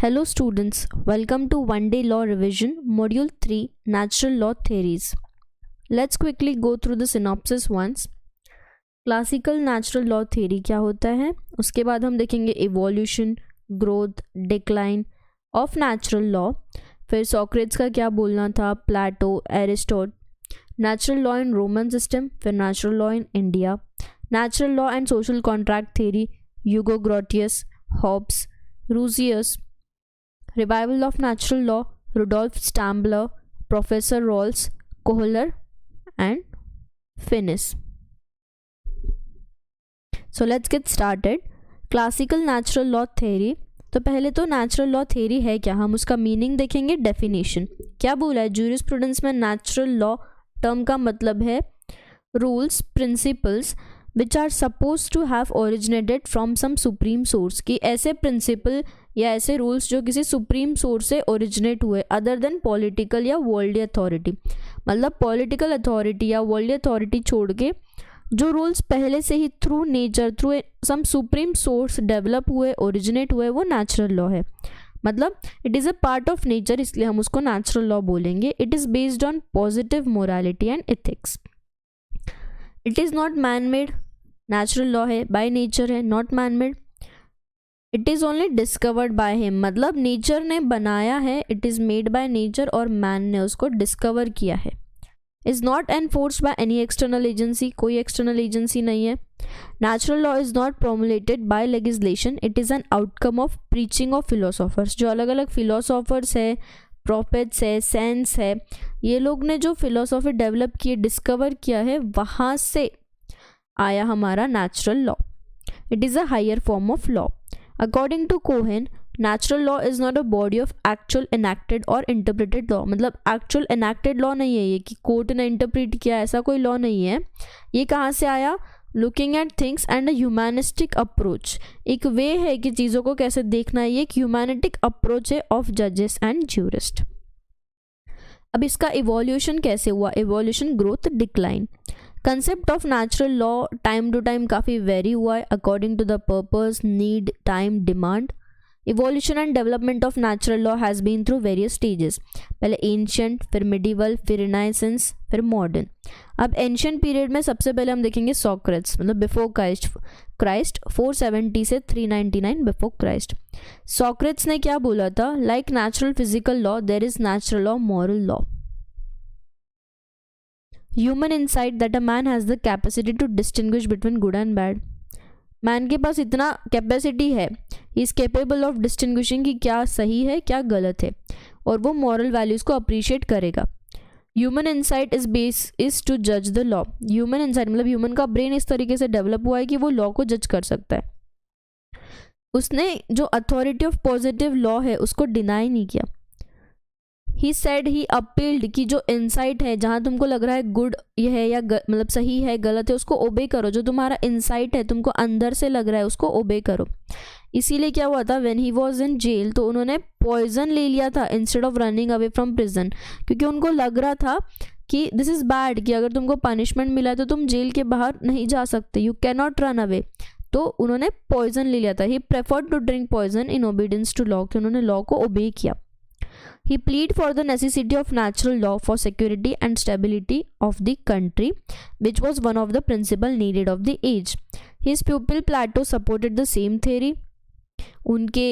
Hello students, welcome to One Day Law Revision, Module 3, Natural Law Theories. Let's quickly go through the synopsis once. Classical Natural Law Theory क्या होता है, उसके बाद हम देखेंगे Evolution, Growth, Decline of Natural Law, फिर Socrates का क्या बोलना था, प्लेटो, एरिस्टोट, Natural Law in Roman System, फिर Natural Law in India, Natural Law and Social Contract Theory, Hugo Grotius, Hobbes, Rousius, Revival of Natural Law, Rudolf Stambler, Professor Rawls, Kohler and Finnis. So let's get started. Classical Natural Law Theory. तो पहले तो natural law theory है क्या, हम उसका meaning देखेंगे. Definition क्या बोला है, जूरिस्प्रूडेंस में नेचुरल लॉ टर्म का मतलब है rules, principles which are supposed to have originated from some supreme source, कि ऐसे प्रिंसिपल या ऐसे रूल्स जो किसी सुप्रीम सोर्स से ओरिजिनेट हुए अदर देन पॉलिटिकल या वर्ल्डली अथॉरिटी. मतलब पॉलिटिकल अथॉरिटी या वर्ल्डली अथॉरिटी छोड़ के जो रूल्स पहले से ही through nature, through some supreme source develop हुए, ओरिजिनेट हुए, वो नेचुरल लॉ है. मतलब it is a part of nature, इसलिए हम उसको नेचुरल लॉ बोलेंगे. It is based on positive morality and ethics. It is not man made, natural law है, बाय नेचर है, not man made. It is only discovered by him, मतलब nature ने बनाया है, it is made by nature और man ने उसको discover किया है. Is not enforced by any external agency, कोई एक्सटर्नल एजेंसी नहीं है. Natural law is not promulgated by legislation, it is an outcome of preaching of philosophers. जो अलग अलग फिलोसोफर्स है, प्रॉफिट्स है, सेंस है, ये लोग ने जो फिलोसॉफी डेवलप की, डिस्कवर किया है, वहाँ से आया हमारा natural law. It is a higher form of law. According to Cohen, natural law is not a body of actual enacted or interpreted law. मतलब actual enacted law नहीं है ये कि कोर्ट ने इंटरप्रेट किया, ऐसा कोई लॉ नहीं है. ये कहाँ से आया, looking at things and a humanistic approach. एक वे है कि चीज़ों को कैसे देखना है, ये एक ह्यूमैनिटिक अप्रोच है ऑफ जजेस एंड ज्यूरिस्ट. अब इसका इवोल्यूशन कैसे हुआ, evolution, growth, decline. Concept of natural law time to time काफ़ी वेरी हुआ है according to the purpose, need, time, demand. Evolution and development of natural law has been through various stages. पहले ancient, फिर medieval, फिर renaissance, फिर modern. अब ancient period में सबसे पहले हम देखेंगे सॉक्रेट्स, मतलब बिफोर क्राइस्ट 470 से 399 बिफोर क्राइस्ट. सॉक्रेट्स ने क्या बोला था, like natural physical law there is natural law, moral law. Human insight that a man has the capacity to distinguish between good and bad. Man के पास इतना capacity है, he is capable of distinguishing कि क्या सही है, क्या गलत है, और वो मॉरल वैल्यूज़ को अप्रिशिएट करेगा. ह्यूमन इंसाइट इज़ टू जज द लॉ. ह्यूमन इंसाइट मतलब ह्यूमन का ब्रेन इस तरीके से डेवलप हुआ है कि वो लॉ को जज कर सकता है. उसने जो अथॉरिटी ऑफ पॉजिटिव लॉ है उसको डिनाई नहीं किया. ही सेड, ही अपील्ड कि जो इंसाइट है, जहाँ तुमको लग रहा है गुड ये है या मतलब सही है, गलत है, उसको ओबे करो. जो तुम्हारा इंसाइट है, तुमको अंदर से लग रहा है, उसको ओबे करो. इसीलिए क्या हुआ था, when he was in jail, तो उन्होंने पॉइजन ले लिया था instead of running away from prison, क्योंकि उनको लग रहा था कि दिस इज़ बैड, कि अगर तुमको पनिशमेंट मिला तो तुम जेल के बाहर नहीं जा सकते, you can not run away. तो उन्होंने पॉइजन ले लिया था. He preferred to drink poison in obedience to law, कि उन्होंने लॉ को ओबे किया. He pleaded for the necessity of natural law for security and stability of the country, which was one of the principal needed of the age. His pupil Plato supported the same theory. उनके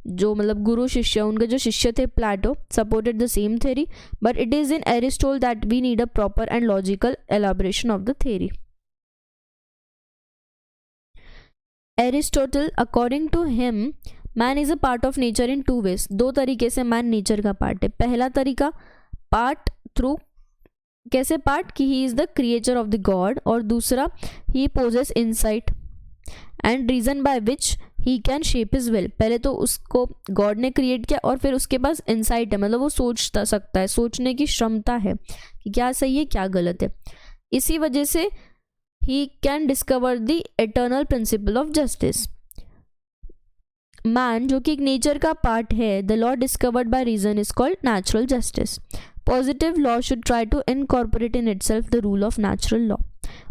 जो मतलब गुरु शिष्य, उनके जो शिष्य थे प्लेटो, supported the same theory, but it is in Aristotle that we need a proper and logical elaboration of the theory. Aristotle, according to him, man is a part of nature in two ways. दो तरीके से man nature का part है. पहला तरीका part through, कैसे part, कि he is the creature of the god, और दूसरा he possesses insight and reason by which he can shape his will. पहले तो उसको गॉड ने क्रिएट किया और फिर उसके पास इनसाइट है, मतलब वो सोच सकता है, सोचने की क्षमता है कि क्या सही है, क्या गलत है. इसी वजह से he can discover the eternal principle of justice. Man जो कि एक नेचर का पार्ट है, the law discovered by reason is called natural justice. Positive law should try to incorporate in itself the rule of natural law,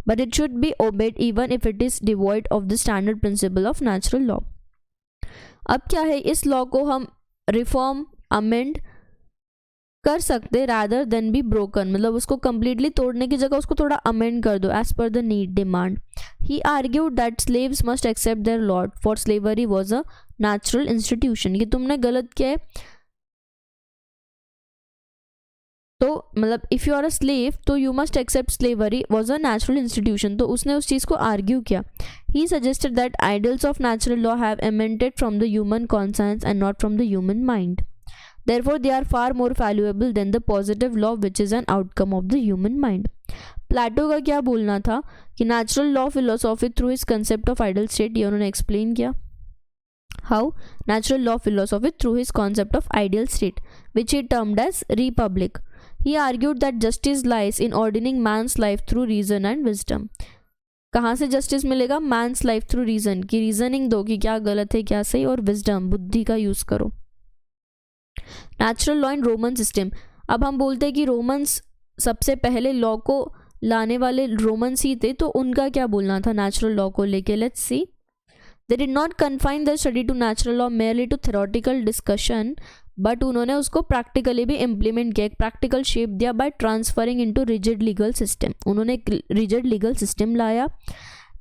but it should be obeyed even if it is devoid of the standard principle of natural law. अब क्या है, इस law को हम reform amend कर सकते rather than be broken, मतलब उसको कंप्लीटली तोड़ने की जगह उसको थोड़ा अमेंड कर दो as per the need demand. He argued that slaves must accept their lord for slavery was a natural institution. ये तुमने गलत किया है. तो मतलब if you are a slave तो you must accept slavery was a natural institution. तो उसने उस चीज़ को आर्ग्यू किया. He suggested that ideals of natural law have emanated from the human conscience and not from the human mind. Therefore, they are far more valuable than the positive law which is an outcome of the human mind. Plato का क्या बोलना था कि natural law philosophy through his concept of ideal state, ये उन्होंने explain किया. How natural law philosophy through his concept of ideal state which he termed as Republic. He argued that justice lies in ordering man's life through reason and wisdom. कहाँ से justice मिलेगा? Man's life through reason, की reasoning दो कि क्या गलत है क्या सही, और विजडम, बुद्धि का यूज़ करो. Natural law in Roman system. अब हम बोलते हैं कि रोमन्स सबसे पहले लॉ को लाने वाले रोमन्स ही थे, तो उनका क्या बोलना था नेचुरल लॉ को लेके. Let's see. They did not confine the study to natural law merely to theoretical discussion, but उन्होंने उसको प्रैक्टिकली भी इम्प्लीमेंट किया, एक प्रैक्टिकल शेप दिया by transferring into rigid legal system. उन्होंने एक रिजिड लीगल सिस्टम लाया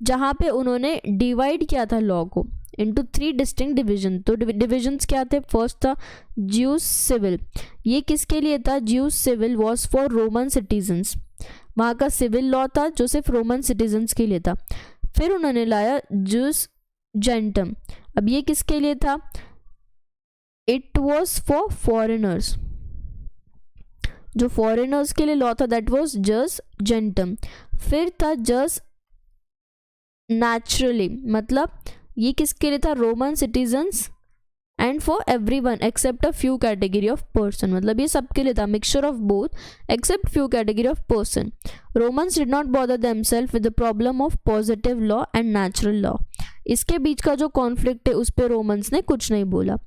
जहाँ पे उन्होंने डिवाइड किया था लॉ को इंटू 3 डिस्टिंक्ट डिविजन. तो डिविजन्स क्या थे? फर्स्ट था ज्यूस सिविल. ये किसके लिए था? Jus civil was for Roman citizens. वहाँ का सिविल लॉ था जो सिर्फ रोमन सिटीजन्स के लिए था. फिर उन्होंने लाया ज्यूस जेंटम. अब ये किसके लिए था? It was for foreigners. जो फॉरेनर्स के लिए लॉ था दैट वॉज जस जेंटम. फिर था जस नेचुरली, मतलब ये किसके लिए था? Roman citizens and for everyone except a few category of person, मतलब ये सबके लिए था, mixture of both except few category of person. Romans did not bother themselves with the problem of positive law and natural law. इसके बीच का जो conflict है उस पर रोमन्स ने कुछ नहीं बोला.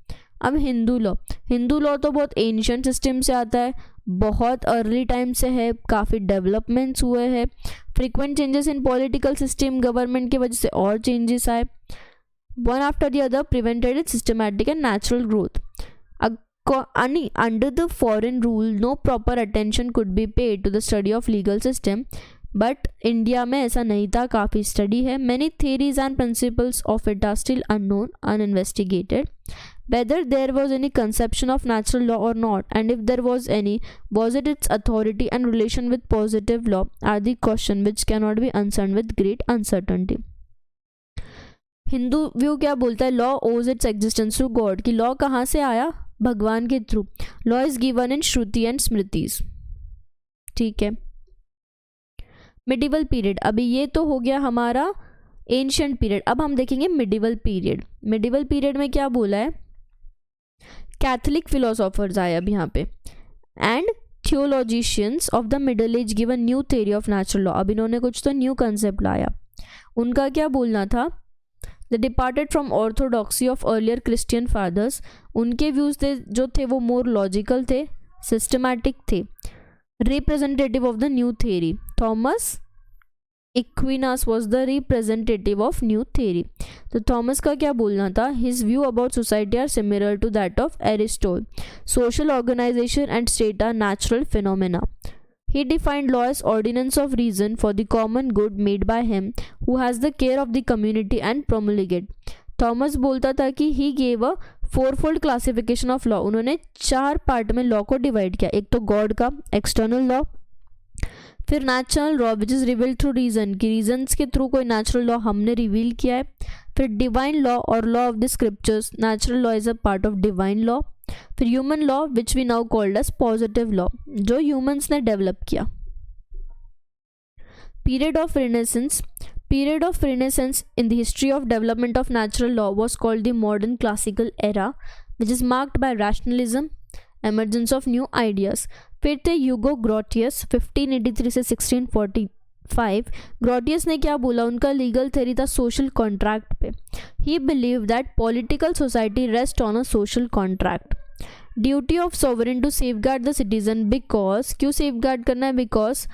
अब हिंदू लॉ. हिंदू लॉ तो बहुत एंशिएंट सिस्टम से आता है, बहुत अर्ली टाइम से है, काफ़ी डेवलपमेंट्स हुए हैं. Frequent changes in political system, government की वजह से और चेंजेस आए. One after the other prevented its systematic and natural growth. Under the foreign rule, no proper attention could be paid to the study of legal system. But India में ऐसा नहीं था, काफ़ी स्टडी है. Many theories and principles of it are still unknown, uninvestigated. Whether there was any conception of natural law or not, and if there was any, was it its authority and relation with positive law, are the question which cannot be answered with great uncertainty. Hindu view क्या बोलता है? Law owes its existence to God, कि law कहाँ से आया? भगवान के through. Law is given in Shruti and Smritis. ठीक है. Medieval period. अभी ये तो हो गया हमारा एंशिएंट पीरियड. अब हम देखेंगे मिडिवल पीरियड. मिडिवल पीरियड में क्या बोला है? कैथलिक फिलोसोफर्स आए अब यहाँ पे, and theologians of the middle age given new theory of natural law. अब इन्होंने कुछ तो न्यू कंसेप्ट लाया. उनका क्या बोलना था? They departed from orthodoxy of earlier Christian fathers. उनके व्यूज थे जो थे वो मोर लॉजिकल थे, सिस्टमैटिक थे. Representative of the new theory, Thomas Aquinas was the representative of new theory. तो थॉमस का क्या बोलना था? His view about society are similar to that of Aristotle. Social organization and state are natural phenomena. He defined law as ordinance of reason for the common good made by him who has the care of the community and promulgate. Thomas बोलता था कि he gave a fourfold classification of law. उन्होंने 4 part में law को divide किया. एक तो God का एक्सटर्नल लॉ, फिर natural law which is revealed through reason, कि रीजन्स के थ्रू कोई नेचुरल लॉ हमने रिवील किया है. फिर डिवाइन लॉ और law of the scriptures, natural law is a part of divine law. फिर human law which we now called as positive law, जो ह्यूमंस ने डेवलप किया. Period of renaissance. Period of Renaissance in the history of development of natural law was called the modern classical era, which is marked by rationalism, emergence of new ideas. फिर थे ह्यूगो Grotius 1583 से 1645. Grotius ने क्या बोला? उनका legal theory था social contract पे. He believe that political society rest on a social contract. Duty of sovereign to safeguard the citizen, because क्यों सेफगार्ड करना है? Because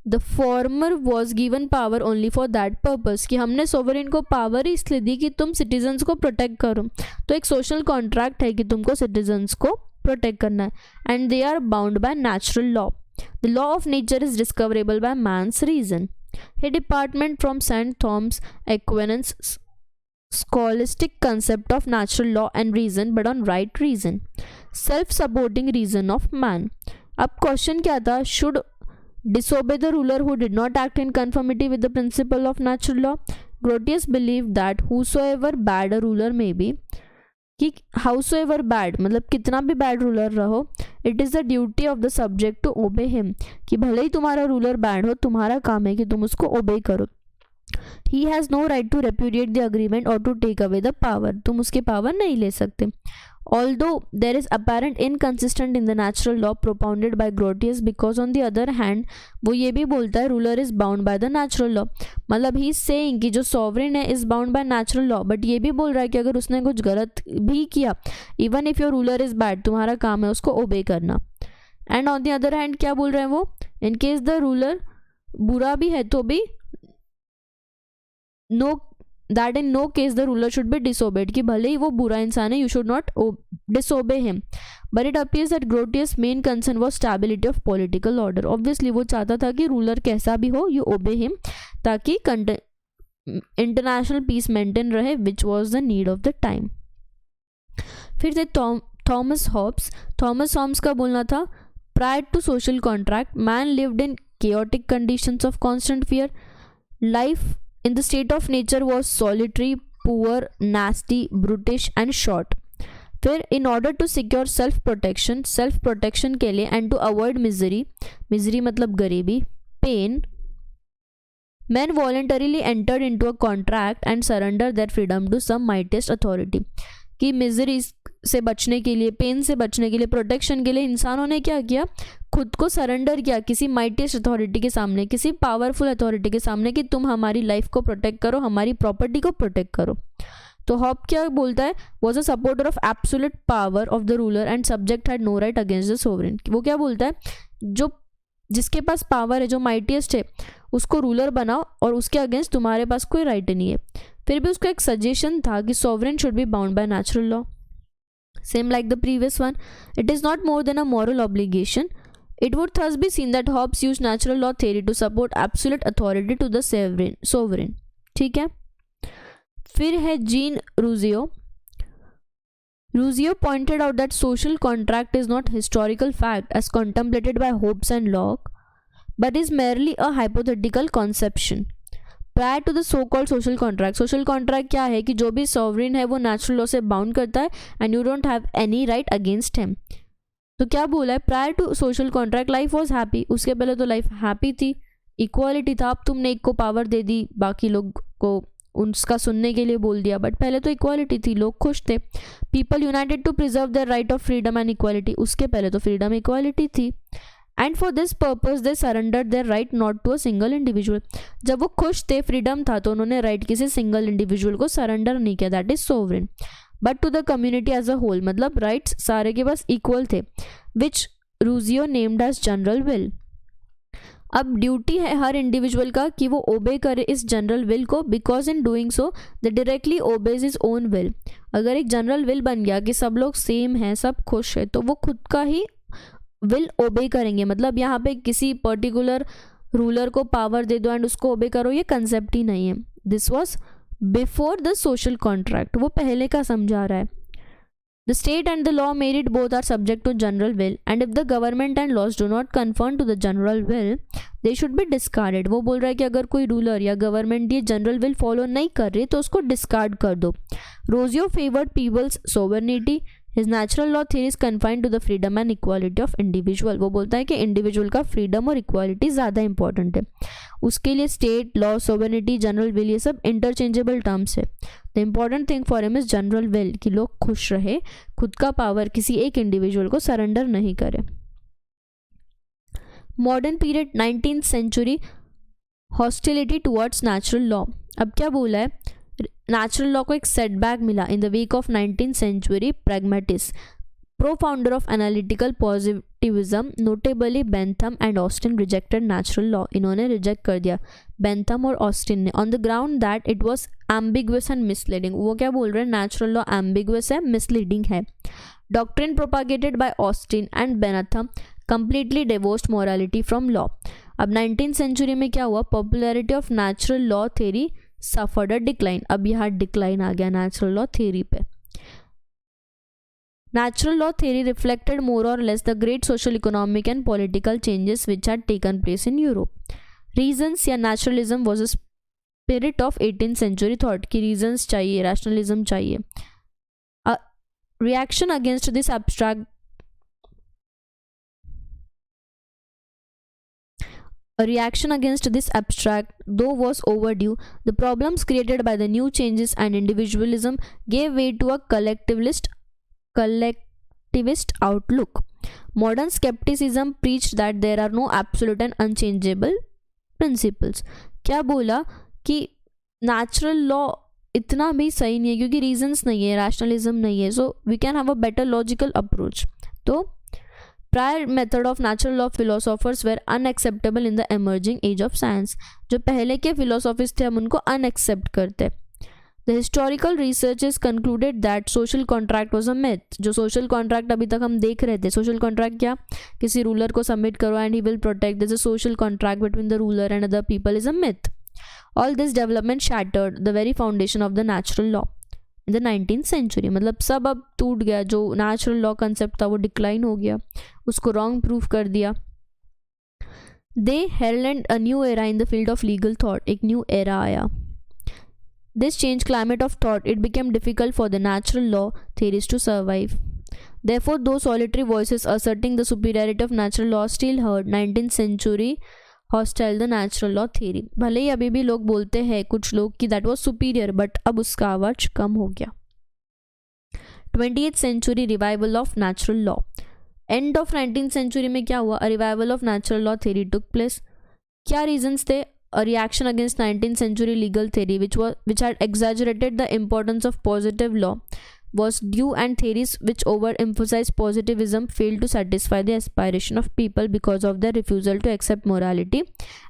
the former was given power only for that purpose, कि हमने sovereign को power ही इसलिए दी कि तुम citizens को प्रोटेक्ट करो। तो एक सोशल कॉन्ट्रैक्ट है कि तुमको सिटीजन्स को प्रोटेक्ट करना है। And they are bound by natural law. The law of nature is discoverable by man's reason. A department from St. Thomas Aquinas scholastic concept of natural law and reason, but on right reason, self-supporting reason of man. अब question क्या था? Should disobey the ruler who did not act in conformity with the principle of natural law? Grotius believed that whosoever bad a ruler may be, कि हाउसोएवर bad मतलब कितना भी bad ruler रहो, it is the duty of the subject to obey him, कि भले ही तुम्हारा ruler bad हो, तुम्हारा काम है कि तुम उसको ओबे करो। He has no right to repudiate the agreement और to take away the power, तुम उसके पावर नहीं ले सकते। Although there is apparent inconsistent in the natural law propounded by Grotius, because on the other hand वो ये भी बोलता है ruler is bound by the natural law, मतलब he is saying कि जो sovereign है is bound by natural law, but ये भी बोल रहा है कि अगर उसने कुछ गलत भी किया, even if your ruler is bad, तुम्हारा काम है उसको obey करना। and on the other hand क्या बोल रहे हैं वो, in case the ruler बुरा भी है तो भी no that in no case the ruler should be disobeyed, कि भले ही वो बुरा इंसान है, you should not disobey him. But it appears that Grotius' main concern was stability of political order. Obviously वो चाहता था कि रूलर कैसा भी हो you obey him, ताकि international peace maintain रहे, which was the need of the time. फिर से थॉमस हॉब्स का बोलना था, prior to social contract man lived in chaotic conditions of constant fear. Life in the state of nature was solitary, poor, nasty, brutish and short. फिर in order to secure self protection के लिए and to avoid misery मतलब गरीबी, pain, men voluntarily entered into a contract and surrendered their freedom to some mightiest authority, कि misery से बचने के लिए, पेन से बचने के लिए, प्रोटेक्शन के लिए इंसानों ने क्या किया, खुद को सरेंडर किया किसी माइटिएस्ट अथॉरिटी के सामने, किसी पावरफुल अथॉरिटी के सामने, कि तुम हमारी लाइफ को प्रोटेक्ट करो, हमारी प्रॉपर्टी को प्रोटेक्ट करो। तो हॉब क्या बोलता है, was a supporter of absolute power of the ruler and subject had no right against the sovereign. वो क्या बोलता है, जो जिसके पास पावर है, जो माइटिएस्ट है, उसको रूलर बनाओ और उसके अगेंस्ट तुम्हारे पास कोई राइट नहीं है। फिर भी उसका एक सजेशन था कि sovereign should be bound by natural law. Same like the previous one, it is not more than a moral obligation. It would thus be seen that Hobbes used natural law theory to support absolute authority to the sovereign. ठीक है। फिर है gene रूजियो pointed out that social contract is not historical fact as contemplated by Hobbes and Locke, but is merely a hypothetical conception. Prior to the so-called social contract क्या है कि जो भी sovereign है वो natural law से bound करता है and you don't have any right against him. तो क्या बोला है, prior to social contract life was happy, उसके पहले तो लाइफ हैप्पी थी, इक्वालिटी था। अब तुमने एक को पावर दे दी, बाकी लोग को उसका सुनने के लिए बोल दिया, बट पहले तो इक्वालिटी थी, लोग खुश थे। People united to preserve their right of freedom and equality, उसके पहले तो फ्रीडम इक्वालिटी थी। And for this purpose they surrender their right not to a single individual. जब वो खुश थे, फ्रीडम था, तो उन्होंने राइट किसी सिंगल इंडिविजुअल को सरेंडर नहीं किया, that is sovereign, but to the community as a whole, मतलब राइट्स सारे के पास इक्वल थे, which Rousseau named as general will. अब ड्यूटी है हर इंडिविजुअल का कि वो ओबे करे इस जनरल विल को, because in doing so the directly obeys is own will. अगर एक जनरल विल बन गया कि सब लोग सेम हैं, सब खुश है, तो वो खुद का ही विल ओबे करेंगे। मतलब यहाँ पे किसी पर्टिकुलर रूलर को पावर दे दो एंड उसको ओबे करो, ये कंसेप्ट ही नहीं है। This was before the social contract, वो पहले का समझा रहा है। The state and the law made it both are subject to general will, and if the government and laws do not conform to the general will, they should be discarded. वो बोल रहा है कि अगर कोई रूलर या government ये general will follow नहीं कर रही तो उसको डिस्कार्ड कर दो। Rousseau favoured people's sovereignty, his natural law theory is confined to the freedom and equality of individual. वो बोलता है कि इंडिविजुअल का फ्रीडम और इक्वालिटी ज़्यादा इंपॉर्टेंट है, उसके लिए state law, sovereignty, general will, ये सब इंटरचेंजेबल टर्म्स है। The important thing for him is general will, कि लोग खुश रहे, खुद का पावर किसी एक इंडिविजुअल को सरेंडर नहीं करे। Modern period 19th century, hostility towards natural law. अब क्या बोला है, नेचुरल लॉ को एक सेटबैक मिला in the wake of 19th century pragmatism. Co-founder of analytical positivism, notably Bentham and Austin rejected natural law. इन्होंने reject कर दिया Bentham और Austin ने, on the ground that it was ambiguous and misleading. वो क्या बोल रहे हैं? natural law ambiguous है, misleading है. Doctrine propagated by Austin and Bentham completely divorced morality from law. अब 19th century में क्या हुआ? Popularity of natural law theory suffered a decline. अब यहाँ decline आ गया natural law theory पे. Natural law theory reflected more or less the great social, economic and political changes which had taken place in Europe. Reasons या naturalism was a spirit of 18th century thought कि reasons चाहिए, rationalism चाहिए. A reaction against this abstract though was overdue. The problems created by the new changes and individualism gave way to a collectivist outlook. Modern skepticism preached that there are no absolute and unchangeable principles. क्या बोला कि natural law इतना भी सही नहीं है क्योंकि reasons नहीं है, rationalism नहीं है, so we can have a better logical approach. तो prior method of natural law philosophers were unacceptable in the emerging age of science. जो पहले के philosophers थे हम उनको unaccept करते. The historical researchers concluded that social contract was a myth. जो social contract अभी तक हम देख रहे थे, social contract क्या? किसी ruler को submit करो and he will protect. There's a social contract between the ruler and other people is a myth. All this development shattered the very foundation of the natural law in the 19th century. मतलब सब अब टूट गया, जो natural law concept था वो decline हो गया, उसको wrong proof कर दिया. They heralded a new era in the field of legal thought. एक new era आया. This changed climate of thought. It became difficult for the natural law theories to survive. Therefore, those solitary voices asserting the superiority of natural law still heard 19th century hostile the natural law theory. भले ही अभी भी लोग बोलते हैं कुछ लोग कि that was superior, but अब उसका आवाज कम हो गया. 20th century revival of natural law. End of 19th century में क्या हुआ? A revival of natural law theory took place. क्या reasons थे? A reaction against 19th century legal theory which had exaggerated the importance of positive law was due, and theories which overemphasized positivism failed to satisfy the aspiration of people because of their refusal to accept morality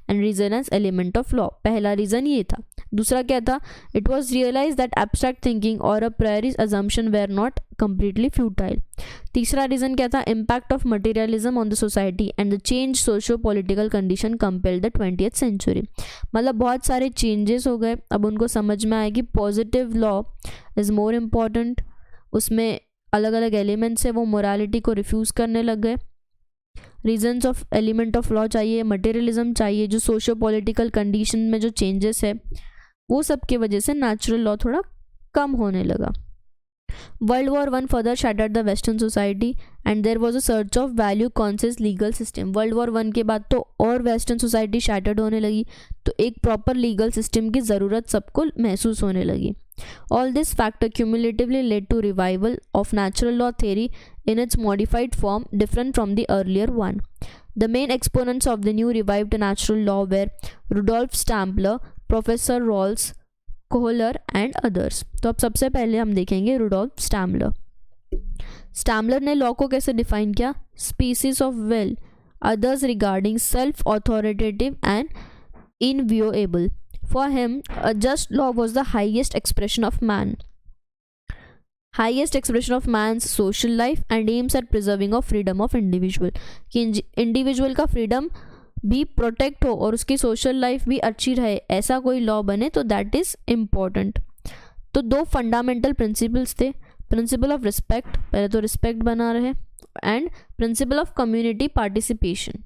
and reason as element of law. पहला reason ये था. दूसरा क्या था? It was realized that abstract thinking or a priori assumption were not completely futile. तीसरा reason क्या था? Impact of materialism on the society and the changed socio-political condition compelled the 20th century. मतलब बहुत सारे changes हो गए. अब उनको समझ में आया कि positive law is more important. उसमें अलग अलग एलिमेंट्स है, वो मोरालिटी को रिफ्यूज़ करने लग गए. Reasons of element of law चाहिए, मटेरियलिज्म चाहिए, जो सोशो पॉलिटिकल कंडीशन में जो चेंजेस है वो सब की वजह से नेचुरल लॉ थोड़ा कम होने लगा. World War I further shattered the Western society and there was a surge of value conscious legal system. World War I के बाद तो और वेस्टर्न सोसाइटी शैटर्ड होने लगी, तो एक प्रॉपर लीगल सिस्टम की ज़रूरत सबको महसूस होने लगी. All this factor cumulatively led to revival of natural law theory in its modified form, different from the earlier one. The main exponents of the new revived natural law were Rudolf Stampler, Professor Rolls Kohler and others. तो अब सबसे पहले हम देखेंगे Rudolph स्टैम्बलर. स्टैम्बलर ने law को कैसे define किया? Species of will, others regarding self authoritative and inviolable. For him a just law was the highest expression of man, highest expression of man's social life and aims at preserving of freedom of individual. कि individual का freedom भी protect हो और उसकी social life भी अच्छी रहे, ऐसा कोई लॉ बने तो दैट इज़ इम्पॉर्टेंट. तो दो फंडामेंटल प्रिंसिपल्स थे. प्रिंसिपल ऑफ रिस्पेक्ट, पहले तो रिस्पेक्ट बना रहे, and principle of community participation.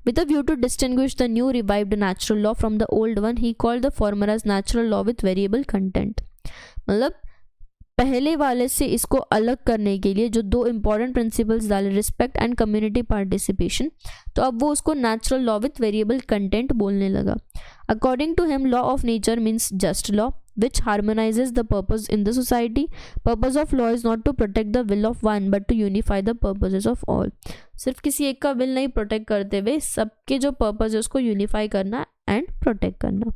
With a view to distinguish the new revived natural law from the old one, he called the former as natural law with variable content. मतलब पहले वाले से इसको अलग करने के लिए जो दो इंपॉर्टेंट प्रिंसिपल्स डाले, रिस्पेक्ट एंड कम्युनिटी पार्टिसिपेशन, तो अब वो उसको natural law with variable content बोलने लगा. According to him law of nature means just law which harmonizes the purpose in the society. Purpose of law is not to protect the will of one but to unify the purposes of all. सिर्फ किसी एक का will नहीं protect करते हुए सबके जो purpose है उसको यूनिफाई करना एंड प्रोटेक्ट करना.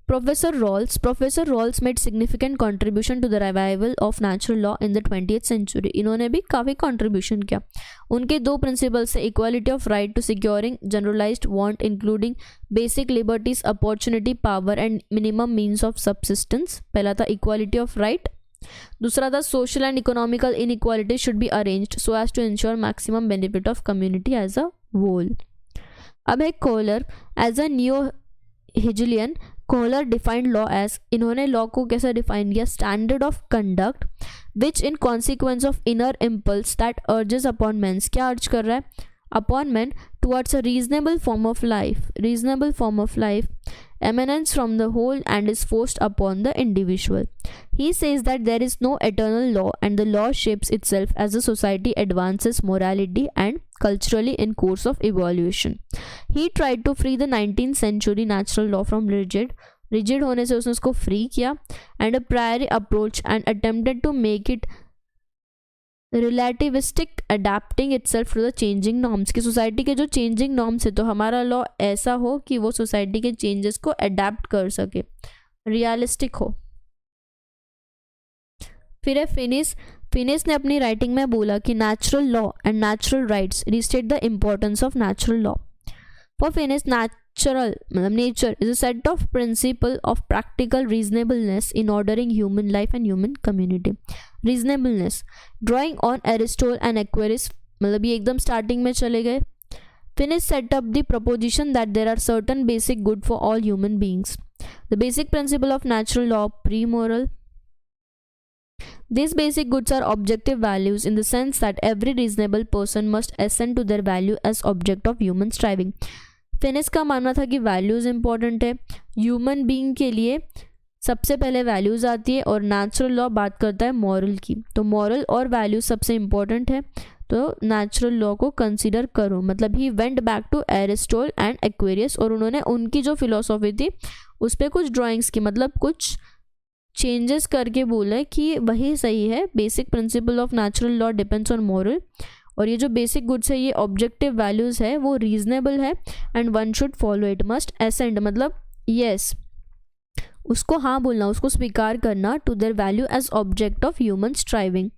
Professor Rawls made significant contribution to the revival of natural law in the 20th century. इन्होंने भी काफ़ी contribution किया. उनके दो principles से equality of right to securing generalized want including basic liberties, opportunity, power and minimum means of subsistence. पहला था equality of right. दूसरा था social and economical inequality should be arranged so as to ensure maximum benefit of community as a whole. अब है Kohler. As a neo-Hegelian, Kohler defined law as, इन्होंने लॉ को कैसे डिफाइन किया, standard of conduct which in consequence of inner impulse that urges upon man's, क्या urge कर रहा है, upon man towards a reasonable form of life emanates from the whole and is forced upon the individual. He says that there is no eternal law and the law shapes itself as the society advances morality and culturally in course of evolution. He tried to free the 19th century natural law from rigid होने से उसने उसको free किया and a priori approach and attempted to make it relativistic, adapting itself to the changing norms, की सोसाइटी के जो changing norms है तो हमारा लॉ ऐसा हो कि वो सोसाइटी के चेंजेस को अडेप्ट कर सके, रियलिस्टिक हो. फिर है फिनिस ने अपनी राइटिंग में बोला कि natural law and natural rights restate the importance of natural law. For Finnis natural मतलब nature is a set of principle of practical reasonableness in ordering human life and human community. Reasonableness drawing on Aristotle and Aquinas, मतलब ये एकदम starting में चले गए. Finnis set up the proposition that there are certain basic good for all human beings. The basic principle of natural law pre moral. These basic goods are objective values in the sense that every reasonable person must assent to their value as object of human striving. Finish का मानना था कि values important है, human being के लिए सबसे पहले values आती है और नेचुरल लॉ बात करता है मॉरल की, तो मॉरल और वैल्यूज सबसे इम्पॉर्टेंट है तो नेचुरल लॉ को कंसीडर करो. मतलब he went back to Aristotle and Aquinas और उन्होंने उनकी जो फिलोसॉफी थी उस पर कुछ ड्राइंग्स की, मतलब कुछ चेंजेस करके बोला कि वही सही है. Basic principle of natural law depends on moral, और ये जो बेसिक गुड्स है ये ऑब्जेक्टिव वैल्यूज़ है, वो रीजनेबल है and one should follow it, must assent मतलब यस उसको हाँ बोलना, उसको स्वीकार करना to their value as object of human striving.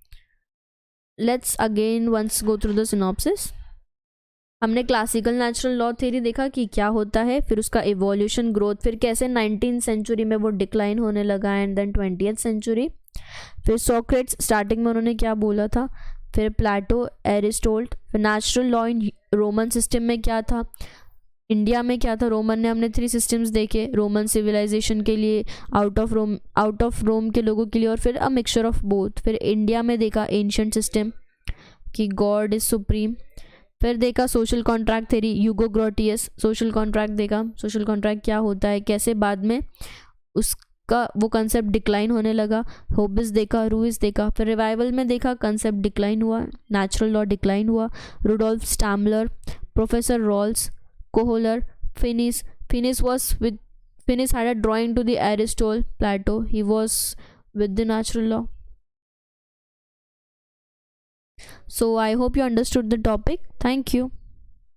Let's again once go through the synopsis. हमने क्लासिकल नेचुरल लॉ थ्योरी देखा कि क्या होता है, फिर उसका इवोल्यूशन, ग्रोथ, फिर कैसे 19th सेंचुरी में वो डिक्लाइन होने लगा एंड देन 20th सेंचुरी. फिर सोक्रेट्स स्टार्टिंग में उन्होंने क्या बोला था, फिर प्लेटो, एरिस्टोटल, फिर natural law in Roman system में क्या था, इंडिया में क्या था. रोमन ने हमने 3 सिस्टम्स देखे, रोमन सिविलाइजेशन के लिए, आउट ऑफ रोम के लोगों के लिए, और फिर अ मिक्सचर ऑफ बोथ. फिर इंडिया में देखा एंशिएंट सिस्टम कि गॉड इज सुप्रीम. फिर देखा सोशल कॉन्ट्रैक्ट थ्योरी, ह्यूगो ग्रोटियस सोशल कॉन्ट्रैक्ट देखा, सोशल कॉन्ट्रैक्ट क्या होता है, कैसे बाद में उसका वो कंसेप्ट डिक्लाइन होने लगा. होबिस देखा, रूइस देखा. फिर रिवाइवल में देखा कंसेप्ट डिक्लाइन हुआ, नेचुरल लॉ डिक्लाइन हुआ. Rudolf Stammler, professor Rawls, Kohler, Finnis had a drawing to the Aristotle, Plato. He was with the natural law. So I hope you understood the topic. Thank you.